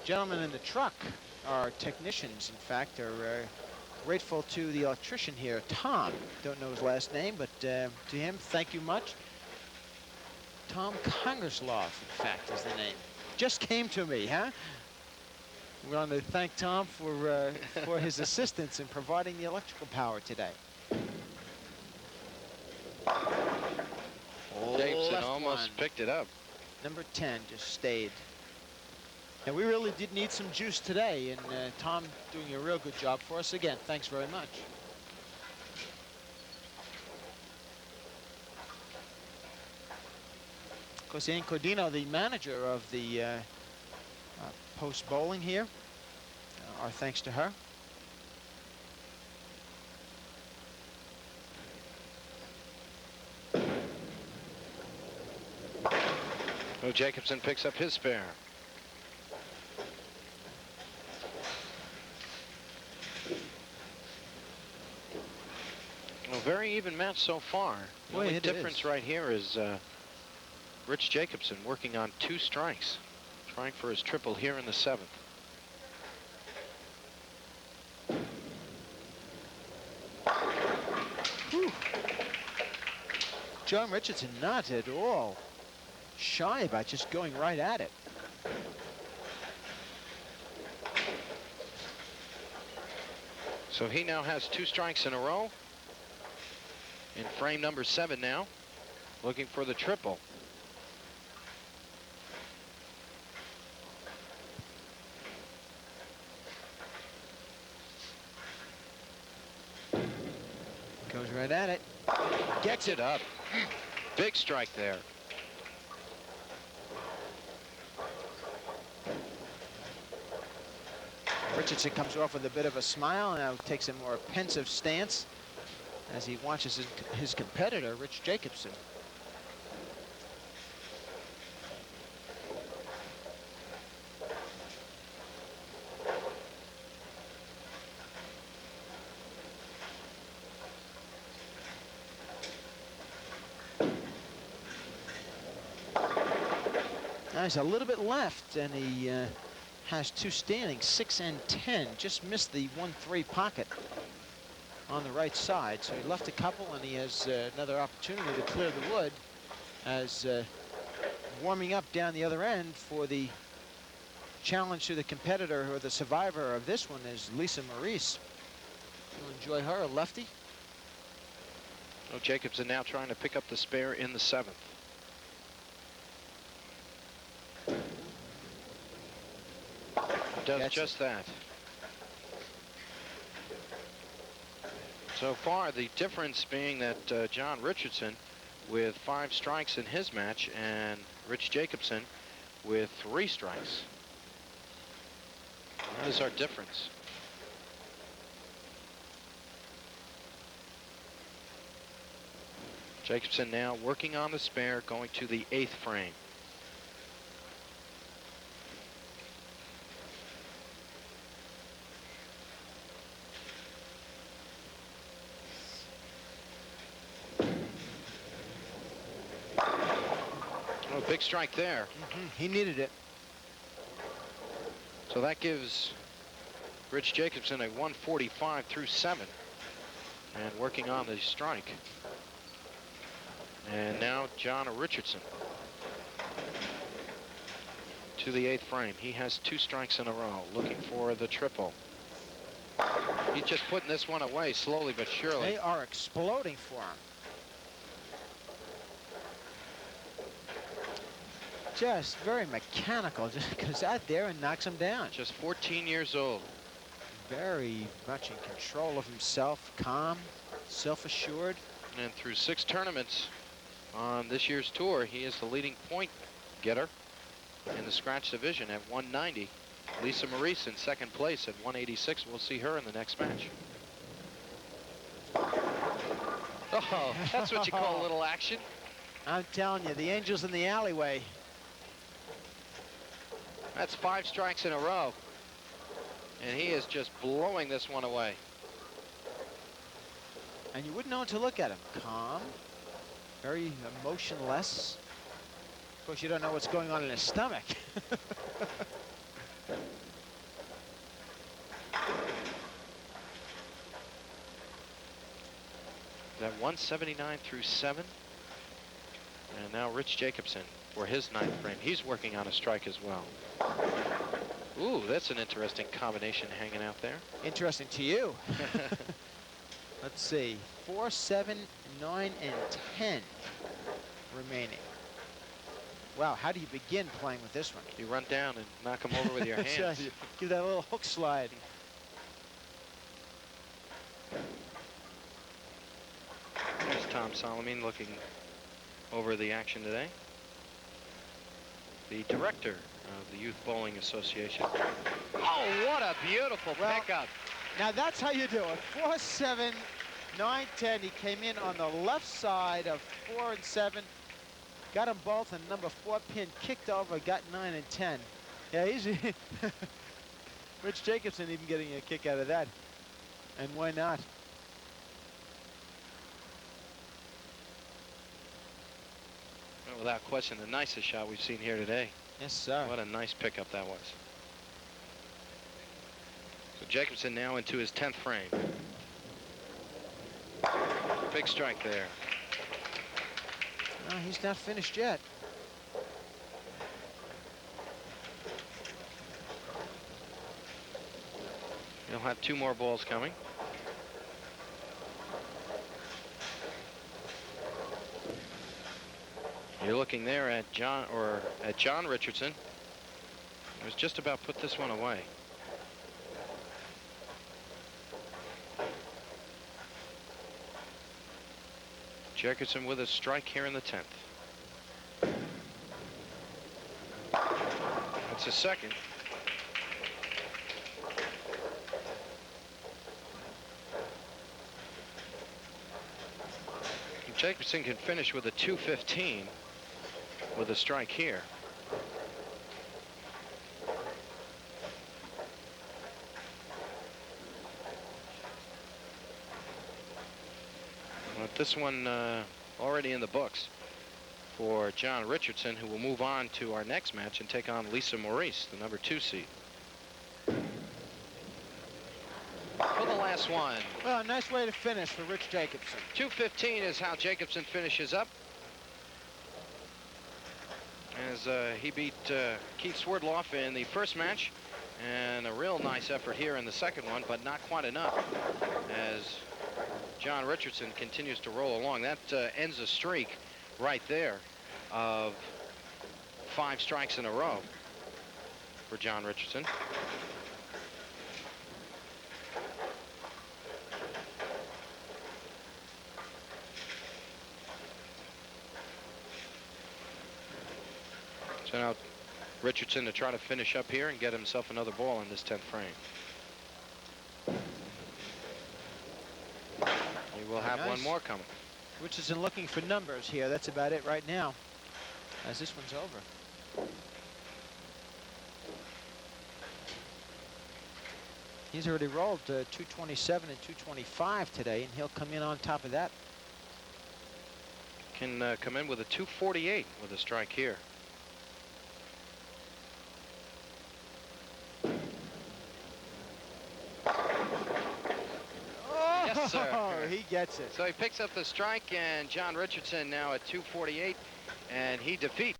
gentlemen in the truck are technicians. In fact, are grateful to the electrician here, Tom. Don't know his last name, but to him, thank you much. Tom Congersloff, in fact, is the name. Just came to me, huh? We want to thank Tom for his assistance in providing the electrical power today. Jacobson almost picked it up. Number 10 just stayed. And we really did need some juice today, and Tom doing a real good job for us again. Thanks very much. Of course, Ian Cordino, the manager of the post bowling here. Our thanks to her. Oh, Jacobson picks up his spare. Well, very even match so far. The only difference right here is Rich Jacobson working on 2 strikes, trying for his triple here in the 7th. Whew. John Richardson not at all shy about just going right at it. So he now has 2 strikes in a row. In frame number 7 now, looking for the triple. Goes right at it. Gets it up. Big strike there. Richardson comes off with a bit of a smile, now takes a more pensive stance as he watches his competitor, Rich Jacobson. Now he's a little bit left, and he has 2 standing, 6 and 10. Just missed the 1-3 pocket on the right side, so he left a couple, and he has another opportunity to clear the wood as warming up down the other end for the challenge to the competitor, or the survivor of this one, is Lisa Maurice. You'll enjoy her, a lefty. Oh, Jacobson now trying to pick up the spare in the 7th. Does just that. So far, the difference being that John Richardson with 5 strikes in his match, and Rich Jacobson with 3 strikes. That is our difference. Jacobson now working on the spare, going to the 8th frame. Big strike there. He needed it. So that gives Rich Jacobson a 145 through 7. And working on the strike. And now John Richardson to the 8th frame. He has 2 strikes in a row, looking for the triple. He's just putting this one away slowly but surely. They are exploding for him. Just very mechanical, just goes out there and knocks him down. Just 14 years old. Very much in control of himself, calm, self-assured. And through 6 tournaments on this year's tour, he is the leading point getter in the scratch division at 190. Lisa Maurice in 2nd place at 186. We'll see her in the next match. Oh, that's what you call a little action. I'm telling you, the Angels in the alleyway. That's 5 strikes in a row. And he is just blowing this one away. And you wouldn't know until to look at him. Calm, very emotionless. Of course, you don't know what's going on in his stomach. That 179 through 7. And now Rich Jacobson for his 9th frame. He's working on a strike as well. Ooh, that's an interesting combination hanging out there. Interesting to you. Let's see. 4, 7, 9, and 10 remaining. Wow, how do you begin playing with this one? You run down and knock him over with your hands. Give that a little hook slide. There's Tom Solimine looking over the action today. The director of the Youth Bowling Association. Oh, what a beautiful pickup. Now that's how you do it. 4, 7, 9, 10. He came in on the left side of 4 and 7. Got them both, and number 4 pin kicked over, got 9 and 10. Yeah, he's Rich Jacobson even getting a kick out of that. And why not? Well, without question, the nicest shot we've seen here today. Yes, sir. What a nice pickup that was. So Jacobson now into his 10th frame. Big strike there. No, he's not finished yet. He'll have 2 more balls coming. You're looking there at John Richardson. He was just about put this one away. Jacobson with a strike here in the 10th. That's a second. Jacobson can finish with a 215 with a strike here. But this one already in the books for John Richardson, who will move on to our next match and take on Lisa Maurice, the number 2 seed. For the last one. Well, a nice way to finish for Rich Jacobson. 215 is how Jacobson finishes up. As he beat Keith Swerdloff in the first match. And a real nice effort here in the second one, but not quite enough. As John Richardson continues to roll along. That ends a streak right there of 5 strikes in a row for John Richardson. So now Richardson to try to finish up here and get himself another ball in this 10th frame. He will have one more coming. Richardson looking for numbers here. That's about it right now, as this one's over. He's already rolled 227 and 225 today, and he'll come in on top of that. Can come in with a 248 with a strike here. Yes, sir. He gets it. So he picks up the strike, and John Richardson now at 248, and he defeats